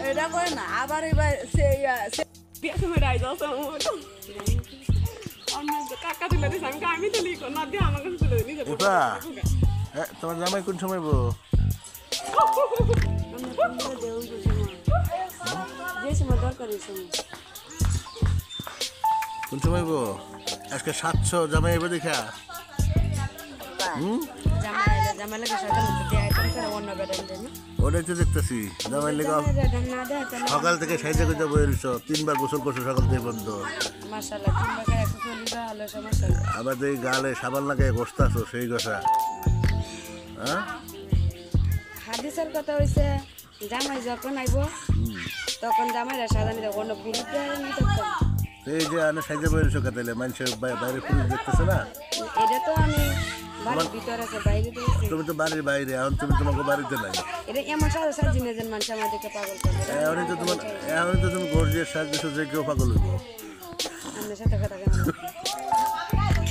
এটা করে না আবার এবার সে বিয়ে সময় রাই যাও কাকা তুলে দিস আমি তো লিখো না দিয়ে আমার কাছে তুলে দিই তোমার জামাই কোন সময় বো কোন সময় বো আজকে 700 জামাই এবার দেখা ওটাই তো দেখতেছি জামাই লেগে সকাল থেকে সাইজে করে যাবো 3বার গোসল করছো সকাল থেকে বন্ধ আবার এই গালে সাবান লাগাই বসতেছো সেই কথা হ্যাঁ হাদিসের কথা হইছে জামাই যখন আইব তখন জামাইরা সাদা নিতে অন্য পুরুষে এই যে আনে সাইজে বইছো কাতাইলে মানুষের বাইরে পুলিশ দেখতেছে না এটা তো আমি বাড়ির ভিতরে আছে বাইরে তো তুমি তো বাড়ির বাইরে এখন তুমি তোমাকে বাড়িতে নাই এটা এমন সাদা সাজি না যেন মানুষ আমাদেরকে পাগল করে এখন তো তুমি গর্জিয়ার সাজছো যে কেউ পাগল হইব আমার সাথে কথা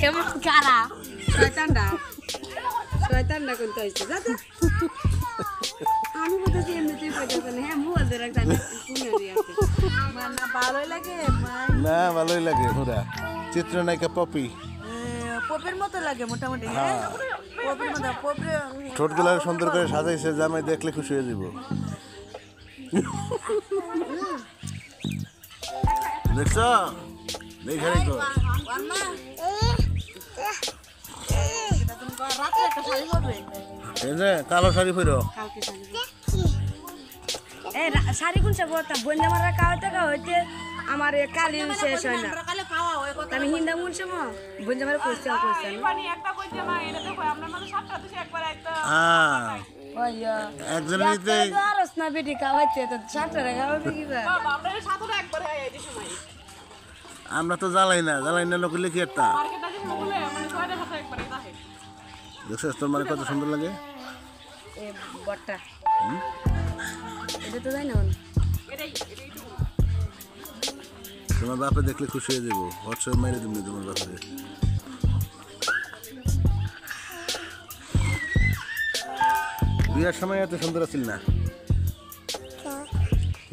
কেমন কারা শয়তানটা কোনটা হইছে দাদা আমি বলতেছি এমনিতেই কইতাছ না হ্যাঁ মোবাইল ধরে রাখতাম শুনে দিয়েছে না ভালোই লাগে না ভালোই লাগে পুরা চিত্রনায়িকা পপি পপের মতো লাগে মোটামুটি হ্যাঁ পপের মতো পপে ঠোঁটগুলো সুন্দর করে সাজাইছে জামাই দেখলে খুশি হয়ে যাব দেখছো দেখে রেখো এই যে কালো শাড়ি পরো এ শাড়ি কোনটা বলতা বন্যা মারা কাওতে হইতে আমার কালি শেষ হয় না আমি হিন্দা মুনছে মো বন্যা মারা কইছে পানি একটা কইছে মা এটা দেখো আপনার মানে সাতটা দিছে একবার আইতো ওইয়া একজনেরতে আরস না বেটি খাওয়াইতে তো সাতটা খাওয়াবে কি বা আমরা সাতটা একবার আই দিছি মাই আমরা তো জ্বালাই না লোকলে কি একটা মার্কেটে যে বলে মানে ছয়টা সাতটা একবার আই দেখছো তোর মানে কত সুন্দর লাগে এ বটটা এটা তো জানি না এটাই তোমার বাপে দেখলে খুশি হয়ে যাবো হোয়াটসঅ্যাপ মেরে দিবি তোমার বাপে বিয়ার সময় এত সুন্দর আছিল না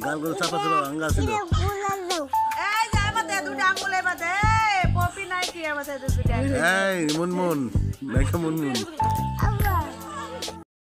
গালগুলো চাপা আঙ্গা ছিল এই যা মতে দুটো আঙ্গুলে বাদে পপি নাই কি আমাতে দুটো এই মুনমুন মুনমুন